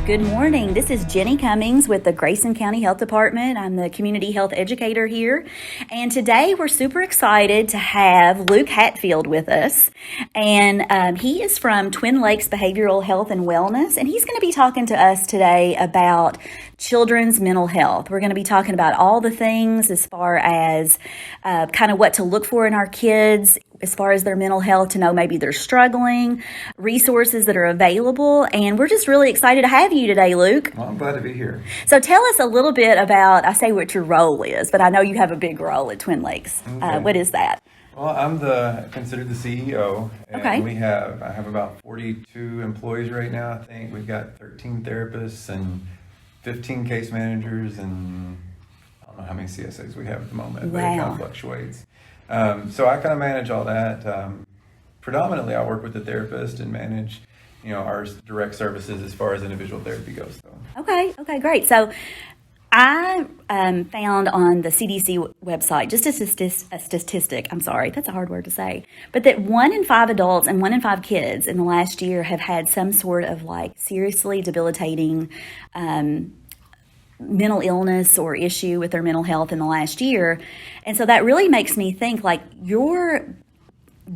Good morning. This is Jenny Cummings with the Grayson County Health Department. I'm the community health educator here. And today we're super excited to have Luke Hatfield with us. And he is from Twin Lakes Behavioral Health and Wellness. And he's going to be talking to us today about children's mental health. We're going to be talking about all the things as far as kind of what to look for in our kids as far as their mental health, to know maybe they're struggling, resources that are available. And we're just really excited to have you today, Luke. Well, I'm glad to be here. So tell us a little bit about, I say what your role is, but I know you have a big role at Twin Lakes. Okay. What is that? Well, I'm considered the CEO. And Okay. I have about 42 employees right now, I think. We've got 13 therapists and 15 case managers, and I don't know how many CSAs we have at the moment, but it kind Wow. of fluctuates. So I kind of manage all that. Predominantly, I work with the therapist and manage, our direct services as far as individual therapy goes. So. Okay, great. So I found on the CDC website, just a statistic, I'm sorry, that's a hard word to say, but that 1 in 5 adults and 1 in 5 kids in the last year have had some sort of seriously debilitating mental illness or issue with their mental health in the last year. And so that really makes me think your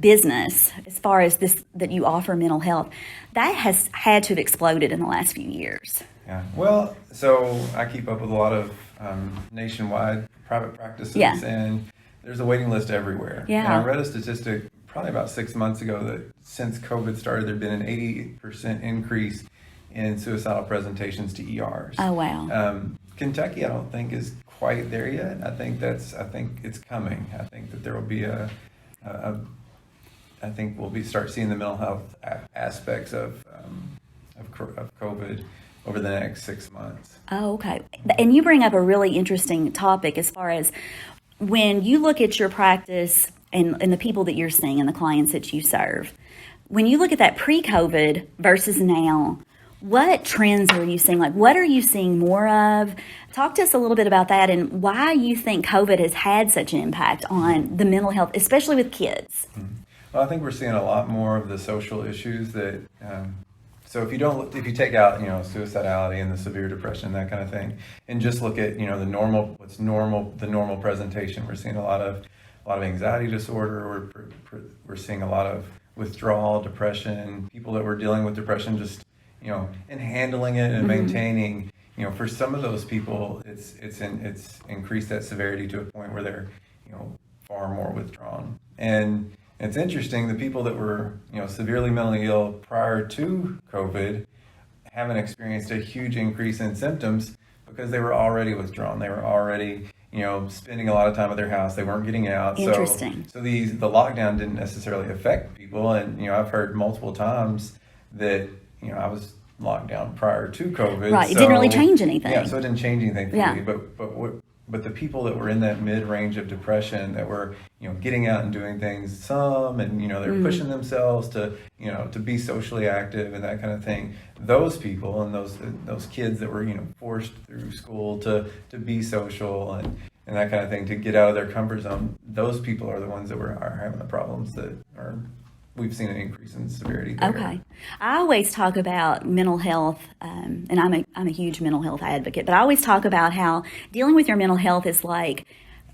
business, as far as this, that you offer mental health, that has had to have exploded in the last few years. Yeah, well, so I keep up with a lot of nationwide private practices, Yeah. and there's a waiting list everywhere. Yeah. And I read a statistic probably about 6 months ago that since COVID started, there's been an 80% increase in suicidal presentations to ERs. Oh, wow. Kentucky, I don't think is quite there yet. I think it's coming. I think that there will be I think we'll start seeing the mental health aspects of COVID over the next 6 months. Oh, okay. And you bring up a really interesting topic as far as when you look at your practice and the people that you're seeing and the clients that you serve. When you look at that pre-COVID versus now, what trends are you seeing? What are you seeing more of? Talk to us a little bit about that and why you think COVID has had such an impact on the mental health, especially with kids. Well, I think we're seeing a lot more of the social issues that, so if you take out, suicidality and the severe depression, that kind of thing, and just look at, the normal presentation, we're seeing a lot of anxiety disorder. We're seeing a lot of withdrawal, depression, people that were dealing with depression, just, and handling it and maintaining, for some of those people, it's increased that severity to a point where they're, far more withdrawn. And it's interesting, the people that were, severely mentally ill prior to COVID haven't experienced a huge increase in symptoms because they were already withdrawn. They were already, spending a lot of time at their house. They weren't getting out. Interesting. So the lockdown didn't necessarily affect people. And, I've heard multiple times that, I was locked down prior to COVID. Right. It didn't really change anything. Yeah, so it didn't change anything for Yeah. me. But the people that were in that mid-range of depression that were, getting out and doing things some, and, they're pushing themselves to, to be socially active and that kind of thing. Those people and those kids that were, forced through school to be social and that kind of thing, to get out of their comfort zone, those people are the ones that are having the problems that we've seen an increase in severity there. Okay. I always talk about mental health, and I'm a huge mental health advocate, but I always talk about how dealing with your mental health is like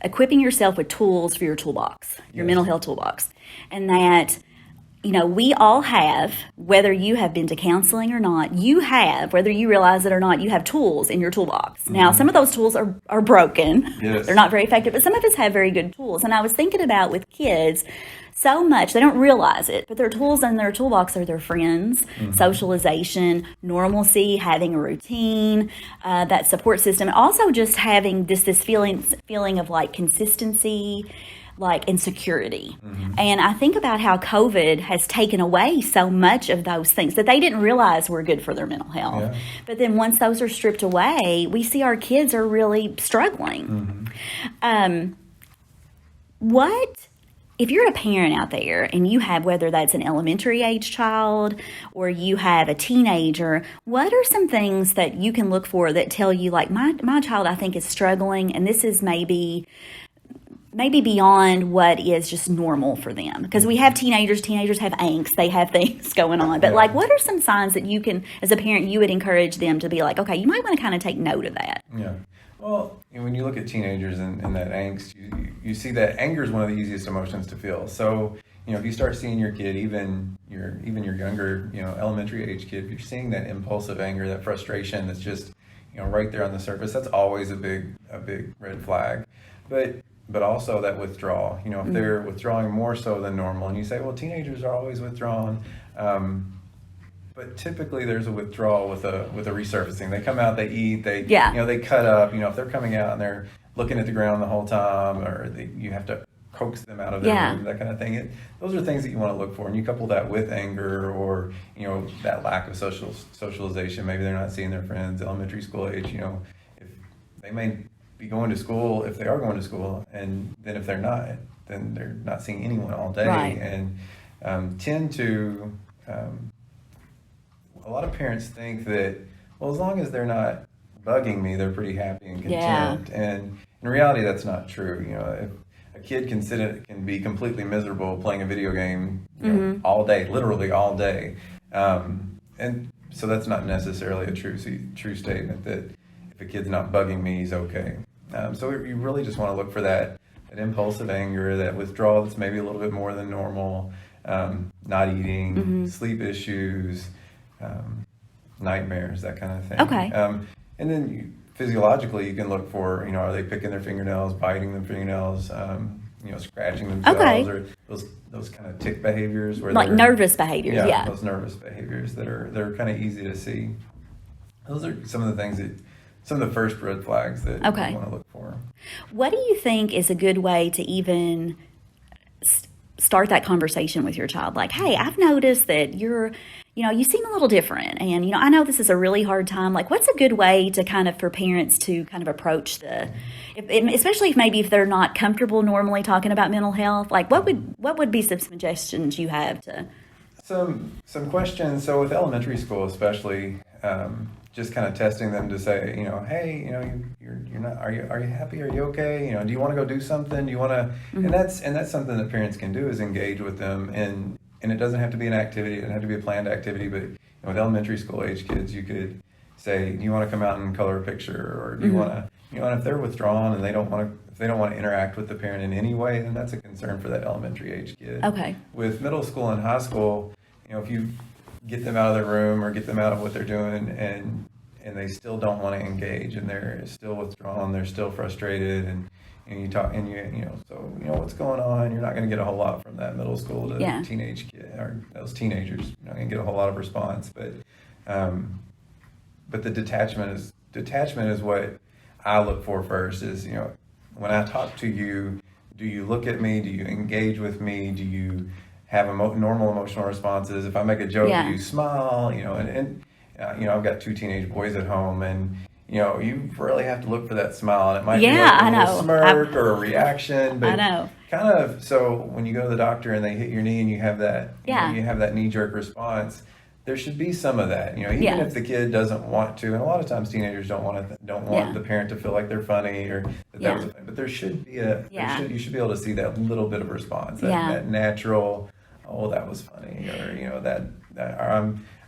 equipping yourself with tools for your toolbox, your Yes. mental health toolbox. And that, we all have, whether you have been to counseling or not, you have, whether you realize it or not, you have tools in your toolbox. Now, some of those tools are broken. Yes. They're not very effective, but some of us have very good tools. And I was thinking about with kids, so much, they don't realize it, but their tools in their toolbox are their friends, socialization, normalcy, having a routine, that support system, and also just having this feeling of consistency, insecurity. And I think about how COVID has taken away so much of those things that they didn't realize were good for their mental health. Yeah. But then once those are stripped away, we see our kids are really struggling. If you're a parent out there and you have, whether that's an elementary age child or you have a teenager, what are some things that you can look for that tell you, my child, I think, is struggling, and this is maybe maybe beyond what is just normal for them? Because we have teenagers have angst, they have things going on. But like, what are some signs that you can, as a parent, you would encourage them to be like, okay, you might want to kind of take note of that? Yeah. Well, when you look at teenagers and that angst, you see that anger is one of the easiest emotions to feel. So, if you start seeing your kid, even your younger, elementary age kid, if you're seeing that impulsive anger, that frustration that's just, right there on the surface, that's always a big red flag. But also that withdrawal, if they're withdrawing more so than normal, and you say, well, teenagers are always withdrawn. But typically there's a withdrawal with a resurfacing. They come out, they eat, they cut up. If they're coming out and they're looking at the ground the whole time, or you have to coax them out of their room, that kind of thing. Those are things that you want to look for, and you couple that with anger or that lack of socialization. Maybe they're not seeing their friends, elementary school age. If they may be going to school, if they are going to school, and then if they're not, then they're not seeing anyone all day, right. And tend to. A lot of parents think that, well, as long as they're not bugging me, they're pretty happy and content. Yeah. And in reality, that's not true. If a kid can be completely miserable playing a video game all day, literally all day. And so that's not necessarily a true statement that if a kid's not bugging me, he's okay. So you really just want to look for that impulsive anger, that withdrawal that's maybe a little bit more than normal, not eating, sleep issues, nightmares, that kind of thing. Okay. And then physiologically, you can look for, are they picking their fingernails, biting their fingernails, scratching themselves, or those kind of tick behaviors, where like nervous behaviors. Yeah, those nervous behaviors that are kind of easy to see. Those are some of the first red flags that you want to look for. What do you think is a good way to even start that conversation with your child? Like, hey, I've noticed that you seem a little different, and I know this is a really hard time. Like, what's a good way to for parents to kind of approach especially if they're not comfortable normally talking about mental health? Like, what would be some suggestions you have to? Some questions. So with elementary school, especially, just kind of testing them to say, hey, you're not. Are you happy? Are you okay? Do you want to go do something? Do you want to? And that's something that parents can do, is engage with them, and it doesn't have to be an activity. It doesn't have to be a planned activity. But with elementary school age kids, you could say, do you want to come out and color a picture, or do you want to? And if they're withdrawn and they don't want to interact with the parent in any way, then that's a concern for that elementary age kid. Okay. With middle school and high school, if you get them out of their room or get them out of what they're doing, and they still don't want to engage, and they're still withdrawn, they're still frustrated, and you talk, and so what's going on, you're not going to get a whole lot from that middle school to teenage kid, or those teenagers. You're not going to get a whole lot of response, but the detachment is what I look for first. Is when I talk to you, do you look at me? Do you engage with me? Do you have normal emotional responses? If I make a joke, do you smile? And I've got 2 teenage boys at home, and you really have to look for that smile. And it might be like a little smirk or a reaction, but I know. Kind of. So when you go to the doctor and they hit your knee and you have that, you have that knee-jerk response, there should be some of that. Even if the kid doesn't want to, and a lot of times teenagers don't want the parent to feel like they're funny, or that was a thing. But there should be you should be able to see that little bit of response, that natural, oh, that was funny, or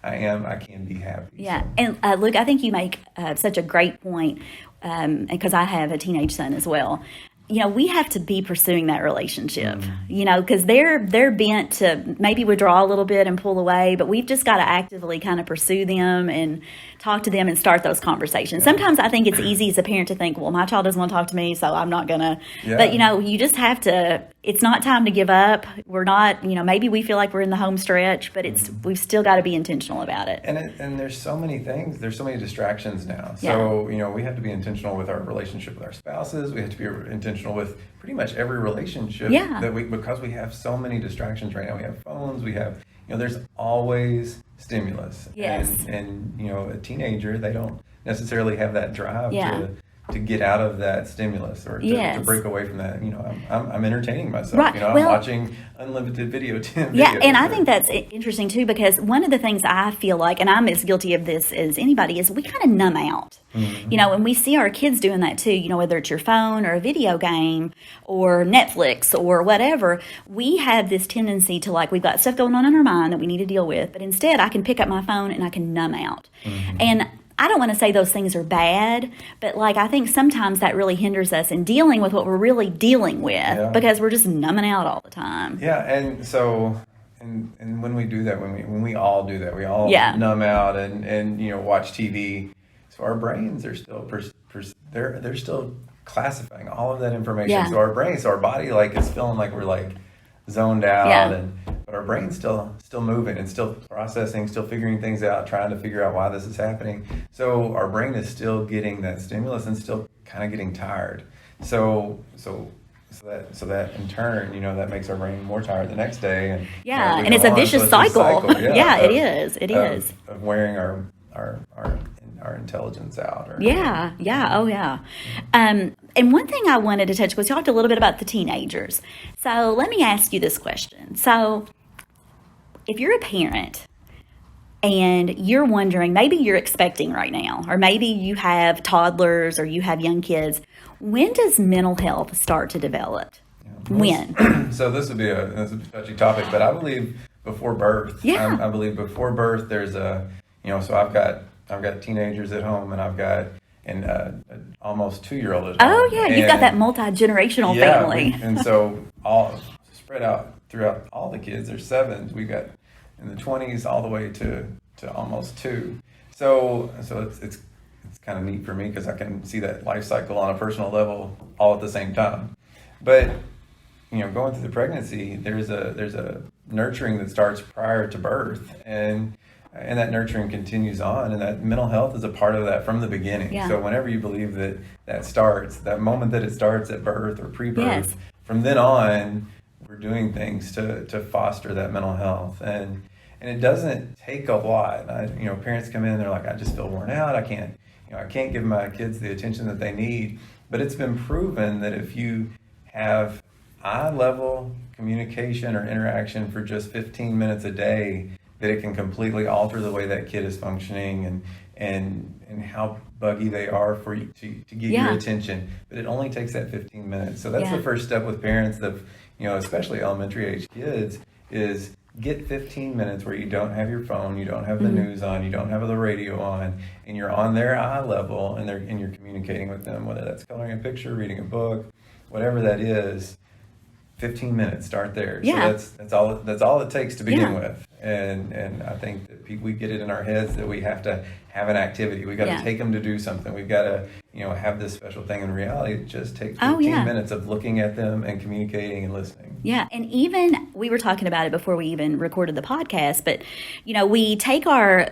I can be happy. Yeah, so. And Luke, I think you make such a great point, because I have a teenage son as well. We have to be pursuing that relationship, because they're bent to maybe withdraw a little bit and pull away, but we've just got to actively kind of pursue them and talk to them and start those conversations. Sometimes I think it's easy as a parent to think, well, my child doesn't want to talk to me, so I'm not going to. Yeah. But, you just have to, it's not time to give up. We're not, maybe we feel like we're in the home stretch, but we've still got to be intentional about it. And there's so many things, there's so many distractions now. So, we have to be intentional with our relationship with our spouses. We have to be intentional with pretty much every relationship because we have so many distractions right now. We have phones, we have, there's always stimulus. Yes. And a teenager, they don't necessarily have that drive to get out of that stimulus or to, Yes. to break away from that. I'm entertaining myself. Right. I'm Well, watching unlimited videos. yeah, and I think that's interesting too, because one of the things I feel like, and I'm as guilty of this as anybody, is we kind of numb out. Mm-hmm. And we see our kids doing that too, whether it's your phone or a video game or Netflix or whatever, we have this tendency to, like, we've got stuff going on in our mind that we need to deal with, but instead I can pick up my phone and I can numb out. Mm-hmm. And I don't want to say those things are bad, but like I think sometimes that really hinders us in dealing with what we're really dealing with because we're just numbing out all the time. Yeah, and so and when we do that, when we all do that, we all numb out and watch TV. So our brains are still they're still classifying all of that information. Yeah. So our body is feeling like we're like zoned out but our brain's still moving and still processing, still figuring things out, trying to figure out why this is happening. So our brain is still getting that stimulus and still kind of getting tired. So that in turn, that makes our brain more tired the next day. And and it's a vicious cycle. It is. It is of wearing our intelligence out. Oh yeah. And one thing I wanted to touch was, you talked a little bit about the teenagers. So let me ask you this question. So if you're a parent and you're wondering, maybe you're expecting right now, or maybe you have toddlers or you have young kids, when does mental health start to develop? When? So this would be a touchy topic, but I believe before birth. Yeah. I believe before birth there's so I've got teenagers at home, and I've got an almost 2-year-old at home. Oh yeah, you've got that multi-generational family. And so all spread out throughout all the kids. There's 7. We've got in the 20s all the way to almost 2. So it's kind of neat for me because I can see that life cycle on a personal level all at the same time. But going through the pregnancy, there's a nurturing that starts prior to birth, and that nurturing continues on, and that mental health is a part of that from the beginning. Yeah. So whenever you believe that starts, that moment that it starts at birth or pre-birth, from then on, we're doing things to foster that mental health. And it doesn't take a lot. Parents come in, they're like, I just feel worn out. I can't give my kids the attention that they need. But it's been proven that if you have eye-level communication or interaction for just 15 minutes a day, that it can completely alter the way that kid is functioning and how buggy they are for you to get your attention. But it only takes that 15 minutes. So that's the first step with parents of, especially elementary age kids, is get 15 minutes where you don't have your phone, you don't have the news on, you don't have the radio on, and you're on their eye level, and you're communicating with them, whether that's coloring a picture, reading a book, whatever that is. 15 minutes, start there. Yeah. So that's all it takes to begin with. And I think that we get it in our heads that we have to have an activity. We got to take them to do something. We've got to, have this special thing. In reality, it just takes 15 minutes of looking at them and communicating and listening. Yeah, and even we were talking about it before we even recorded the podcast, but we take our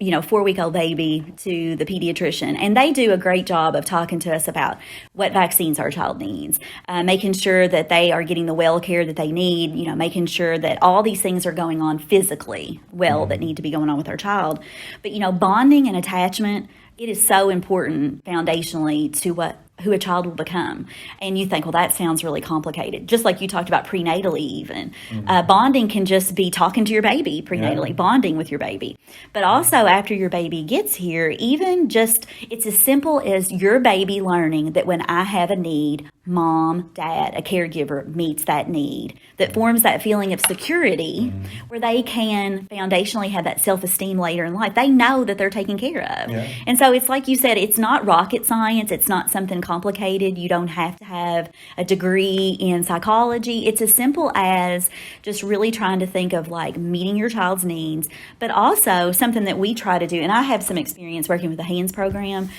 4-week-old baby to the pediatrician, and they do a great job of talking to us about what vaccines our child needs, making sure that they are getting the well care that they need, making sure that all these things are going on physically well that need to be going on with our child. But, bonding and attachment, it is so important foundationally to who a child will become. And you think, well, that sounds really complicated. Just like you talked about prenatally even. Bonding can just be talking to your baby prenatally, bonding with your baby. But also after your baby gets here, even just, it's as simple as your baby learning that when I have a need, mom, dad, a caregiver meets that need, that forms that feeling of security where they can foundationally have that self-esteem later in life. They know that they're taken care of. Yeah. And so it's like you said, it's not rocket science. It's not something complicated. You don't have to have a degree in psychology. It's as simple as just really trying to think of meeting your child's needs, but also something that we try to do. And I have some experience working with the HANDS program.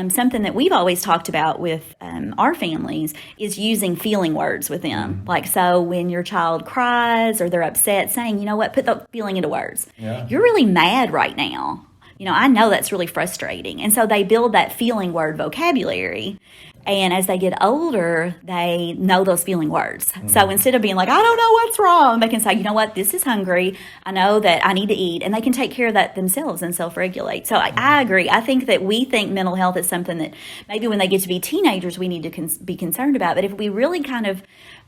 Something that we've always talked about with our families is using feeling words with them. So when your child cries or they're upset, saying, put the feeling into words. Yeah. You're really mad right now. I know that's really frustrating. And so they build that feeling word vocabulary. And as they get older, they know those feeling words. So instead of being like, I don't know what's wrong, they can say, you know what, this is hungry. I know that I need to eat. And they can take care of that themselves and self-regulate. So I agree. I think that we think mental health is something that maybe when they get to be teenagers, we need to be concerned about. But if we really kind of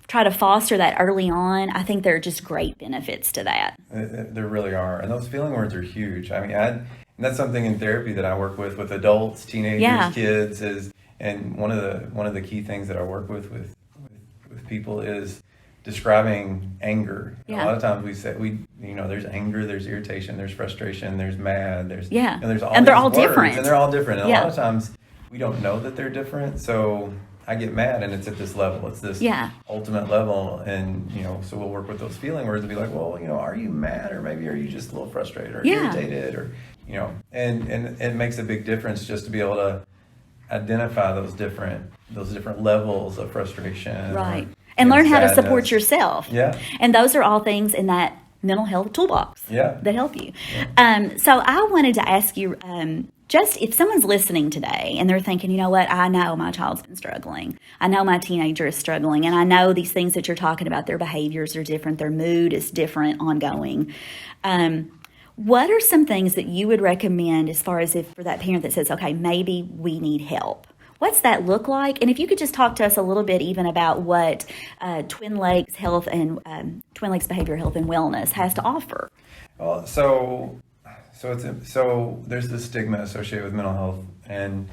try to foster that early on, I think there are just great benefits to that. There really are. And those feeling words are huge. I mean, and that's something in therapy that I work with adults, teenagers, kids and one of the key things that I work with people is describing anger. Yeah. A lot of times we say there's anger, there's irritation, there's frustration, there's mad, there's there's all and they're all words, different. And they're all different. And a lot of times we don't know that they're different. So I get mad and it's at this level. It's this ultimate level. And, so we'll work with those feeling words and be like, well, are you mad, or maybe are you just a little frustrated or irritated, or, and it makes a big difference just to be able to identify those different levels of frustration. Right. And learn how to support sadness. yourself. Yeah. And those are all things in that mental health toolbox that help you. Yeah. So I wanted to ask you, just if someone's listening today and they're thinking, you know what, I know my child's been struggling. I know my teenager is struggling. And I know these things that you're talking about, their behaviors are different. Their mood is different, ongoing. What are some things that you would recommend as far as if for that parent that says, okay, maybe we need help? What's that look like? And if you could just talk to us a little bit even about what Twin Lakes Health and Twin Lakes Behavioral Health and Wellness has to offer. Well, so there's this stigma associated with mental health, and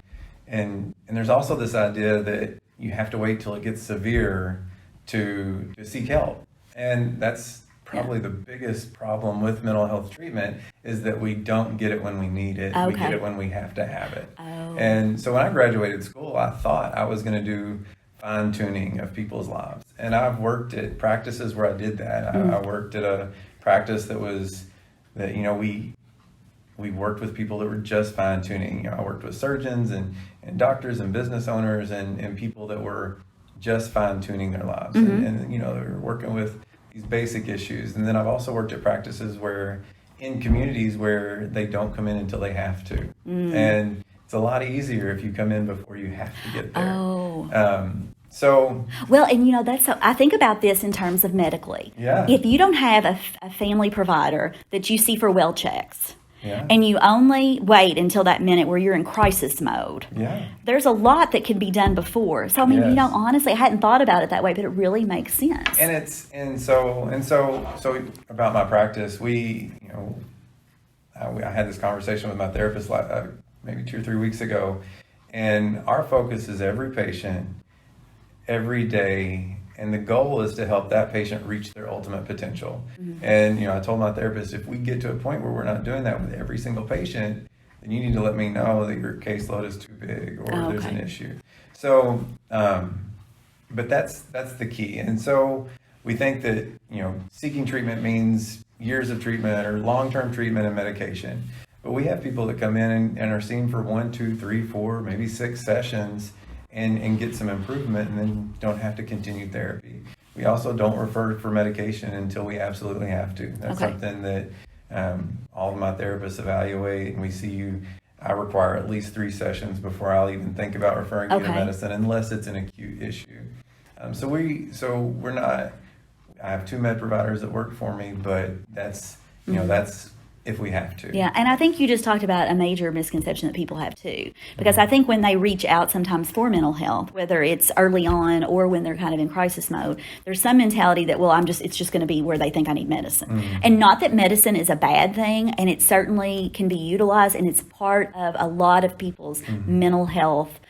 there's also this idea that you have to wait till it gets severe to seek help, and that's probably the biggest problem with mental health treatment is that we don't get it when we need it. We get it when we have to have it. And so when I graduated school, I thought I was going to do fine tuning of people's lives. And I've worked at practices where I did that. I worked at a practice that we worked with people that were just fine tuning. I worked with surgeons and doctors and business owners and people that were just fine tuning their lives. And they were working with these basic issues. And then I've also worked at practices where in communities where they don't come in until they have to. And it's a lot easier if you come in before you have to get there. I think about this in terms of medically. Yeah. If you don't have a family provider that you see for well checks, and you only wait until that minute where you're in crisis mode, there's a lot that can be done before. So, honestly, I hadn't thought about it that way, but it really makes sense. And so about my practice, I had this conversation with my therapist maybe 2 or 3 weeks ago, and our focus is every patient, every day, and the goal is to help that patient reach their ultimate potential. And I told my therapist, if we get to a point where we're not doing that with every single patient, then you need to let me know that your caseload is too big or there's an issue. So, but that's the key. And so we think that seeking treatment means years of treatment or long-term treatment and medication. But we have people that come in and are seen for 1, 2, 3, 4, maybe 6 sessions and get some improvement and then don't have to continue therapy. We also don't refer for medication until we absolutely have to. That's something that all of my therapists evaluate, and we see I require at least 3 sessions before I'll even think about referring you to medicine unless it's an acute issue. So we're not, I have 2 med providers that work for me, but that's, that's if we have to. Yeah, and I think you just talked about a major misconception that people have too. Because I think when they reach out sometimes for mental health, whether it's early on or when they're kind of in crisis mode, there's some mentality that, it's just going to be where they think I need medicine. And not that medicine is a bad thing, and it certainly can be utilized, and it's part of a lot of people's mental health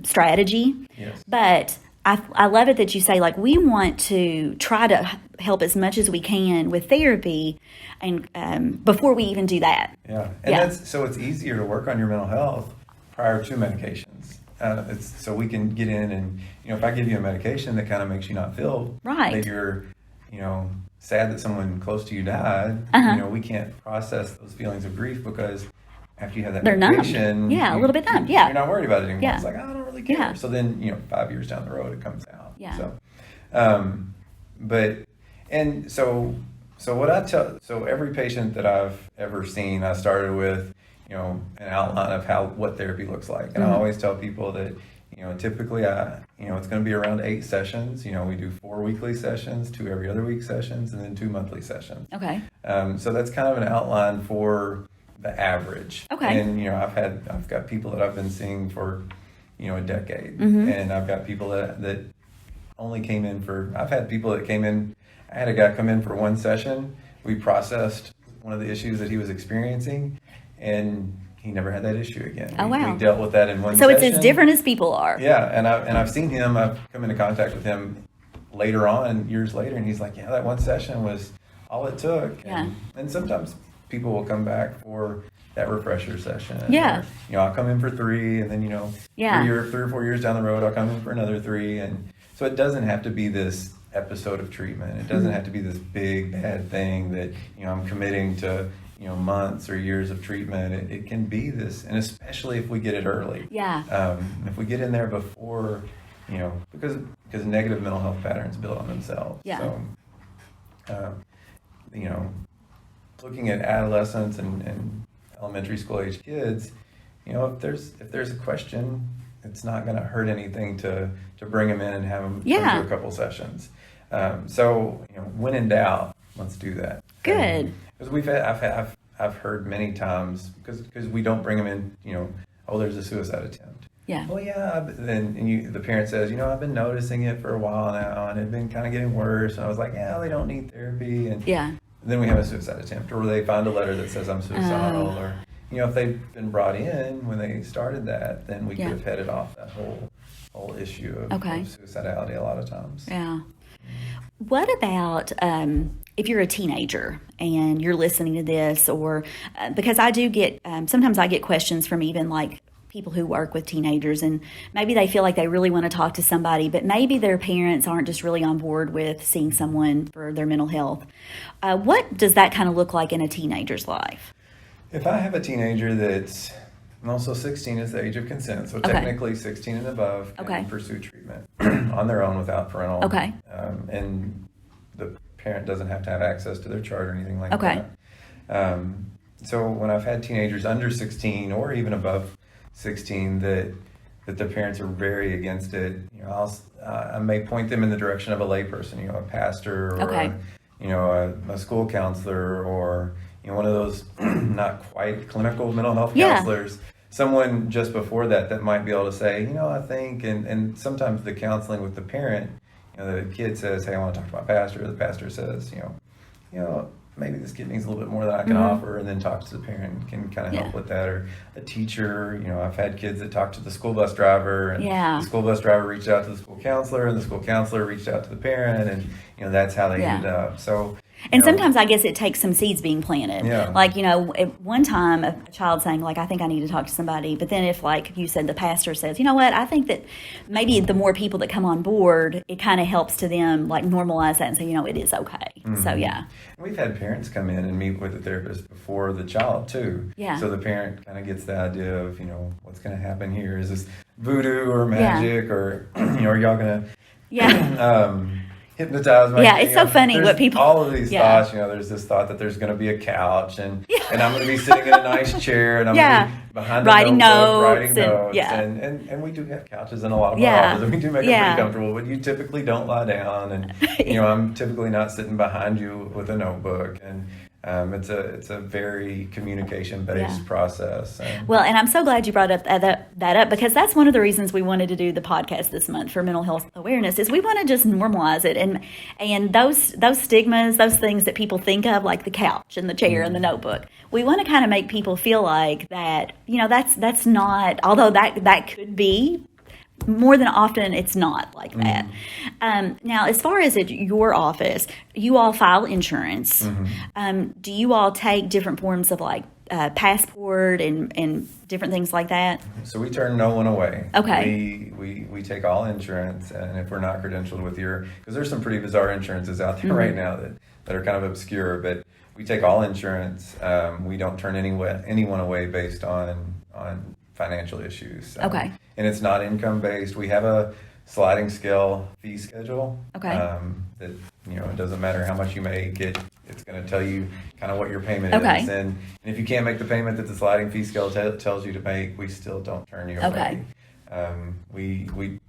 strategy. Yes. But I love it that you say, we want to try to help as much as we can with therapy and before we even do that. Yeah. And so it's easier to work on your mental health prior to medications. So we can get in and, if I give you a medication that kind of makes you not feel that you're, sad that someone close to you died, we can't process those feelings of grief because after you have that medication, numb. Yeah, a little bit numb. Yeah. You're not worried about it anymore. Yeah. It's like, I don't really care. Yeah. So then, 5 years down the road, it comes out. Yeah. So, so every patient that I've ever seen, I started with, an outline of what therapy looks like. And I always tell people that, typically it's going to be around 8 sessions. We do 4 weekly sessions, 2 every other week sessions, and then 2 monthly sessions. Okay. So that's kind of an outline for the average. Okay. And, I've got people that I've been seeing for, a decade. Mm-hmm. And I've got people that only came in I've had people that came in, I had a guy come in for 1 session. We processed one of the issues that he was experiencing, and he never had that issue again. Oh, wow. We dealt with that in 1 So session. it's as different as people are. Yeah, and I've seen him. I've come into contact with him later on, years later, and he's like, yeah, that 1 session was all it took. Yeah. And sometimes people will come back for that refresher session. Yeah. Or, I'll come in for 3, and then, Yeah. 3 or 4 years down the road, I'll come in for another 3. And so it doesn't have to be this episode of treatment. It doesn't have to be this big, bad thing that, I'm committing to, months or years of treatment. It can be this, and especially if we get it early. Yeah. If we get in there before, because negative mental health patterns build on themselves. Yeah. So, looking at adolescents and elementary school age kids, if there's a question, it's not going to hurt anything to bring them in and have them come to a couple sessions. So, when in doubt, let's do that. Good. Because I've heard many times, because we don't bring them in, there's a suicide attempt. Yeah. Well, yeah. Then the parent says, I've been noticing it for a while now, and it's been kind of getting worse. And I was like, yeah, they don't need therapy. And then we have a suicide attempt, or they find a letter that says I'm suicidal, or if they've been brought in when they started that, then we could have headed off that whole issue of suicidality a lot of times. Yeah. What about if you're a teenager and you're listening to this, or because I do get, sometimes I get questions from even like people who work with teenagers, and maybe they feel like they really want to talk to somebody, but maybe their parents aren't just really on board with seeing someone for their mental health. What does that kind of look like in a teenager's life? If I have a teenager that's, and also 16 is the age of consent, so technically 16 and above can pursue treatment on their own without parental. Okay. And the parent doesn't have to have access to their chart or anything like that. So when I've had teenagers under 16 or even above 16 that the parents are very against it, I may point them in the direction of a layperson, a pastor or a school counselor, or one of those not quite clinical mental health counselors, someone just before that might be able to say, I think, and sometimes the counseling with the parent, the kid says, hey, I want to talk to my pastor. The pastor says, maybe this kid needs a little bit more than I can offer, and then talks to the parent and can kind of help with that. Or a teacher, I've had kids that talk to the school bus driver, and the school bus driver reached out to the school counselor, and the school counselor reached out to the parent, and that's how they ended up. So. And sometimes I guess it takes some seeds being planted. Yeah. Like, at one time a child saying, like, I think I need to talk to somebody. But then if, like you said, the pastor says, you know what, I think that maybe the more people that come on board, it kind of helps to them, like, normalize that and say, it is okay. Mm-hmm. So, yeah. We've had parents come in and meet with the therapist before the child, too. Yeah. So the parent kind of gets the idea of, what's going to happen here? Is this voodoo or magic or, are y'all going to... hypnotize my it's so funny what people all of these thoughts, there's this thought that there's going to be a couch and I'm going to be sitting in a nice chair and I'm going to be behind the writing notes and we do have couches in a lot of our offices and we do make it pretty comfortable, but you typically don't lie down, and I'm typically not sitting behind you with a notebook, and it's a very communication-based process. Well, and I'm so glad you brought up that up, because that's one of the reasons we wanted to do the podcast this month for mental health awareness, is we want to just normalize it, and those stigmas, those things that people think of, like the couch and the chair and the notebook. We want to kind of make people feel like that, that's not, although that could be. More than often, it's not like that. Now, as far as at your office, you all file insurance. Do you all take different forms of like passport and different things like that? So we turn no one away. Okay. We take all insurance, and if we're not credentialed with because there's some pretty bizarre insurances out there right now that are kind of obscure, but we take all insurance. We don't turn anyone away based on financial issues. And it's not income based. We have a sliding scale fee schedule. That it doesn't matter how much you make. It's going to tell you kind of what your payment Okay. is. And if you can't make the payment that the sliding fee scale tells you to make, we still don't turn you away. We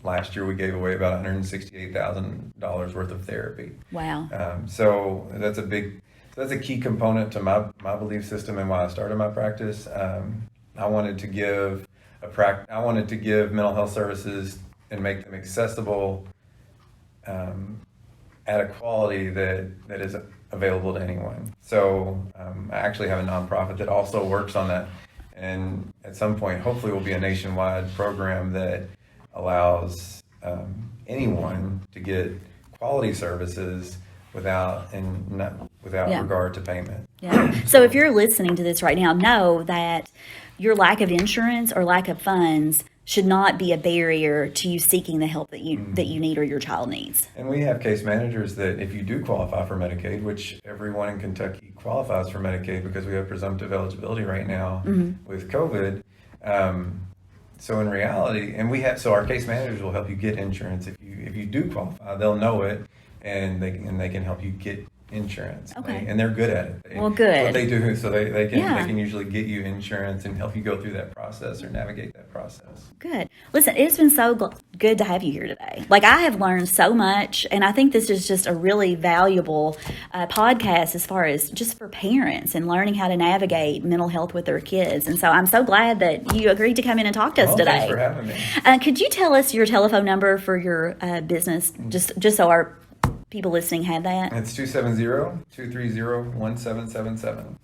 last year we gave away about $168,000 worth of therapy. Wow. So that's a key component to my belief system and why I started my practice. I wanted to give mental health services and make them accessible at a quality that is available to anyone. So I actually have a nonprofit that also works on that. And at some point, hopefully, will be a nationwide program that allows anyone to get quality services without regard to payment. Yeah. So if you're listening to this right now, know that your lack of insurance or lack of funds should not be a barrier to you seeking the help that you need or your child needs. And we have case managers that if you do qualify for Medicaid, which everyone in Kentucky qualifies for Medicaid because we have presumptive eligibility right now with COVID. So in reality, so our case managers will help you get insurance. If you do qualify, they'll know it, and they can help you get insurance. Okay. And they're good at it. Well, good. What they do, so they can usually get you insurance and help you go through that process or navigate that process. Good. Listen, it's been so good to have you here today. Like, I have learned so much, and I think this is just a really valuable podcast as far as just for parents and learning how to navigate mental health with their kids. And so I'm so glad that you agreed to come in and talk to us today. Thanks for having me. Could you tell us your telephone number for your business, just so our people listening have that? It's 270-230-1777.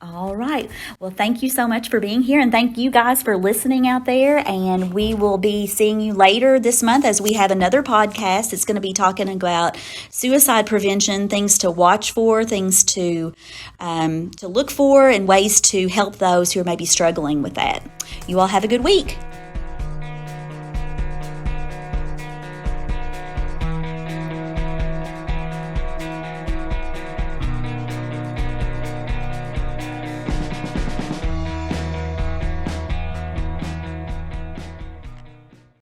All right. Well, thank you so much for being here, and thank you guys for listening out there. And we will be seeing you later this month as we have another podcast. It's going to be talking about suicide prevention, things to watch for, things to look for, and ways to help those who are maybe struggling with that. You all have a good week.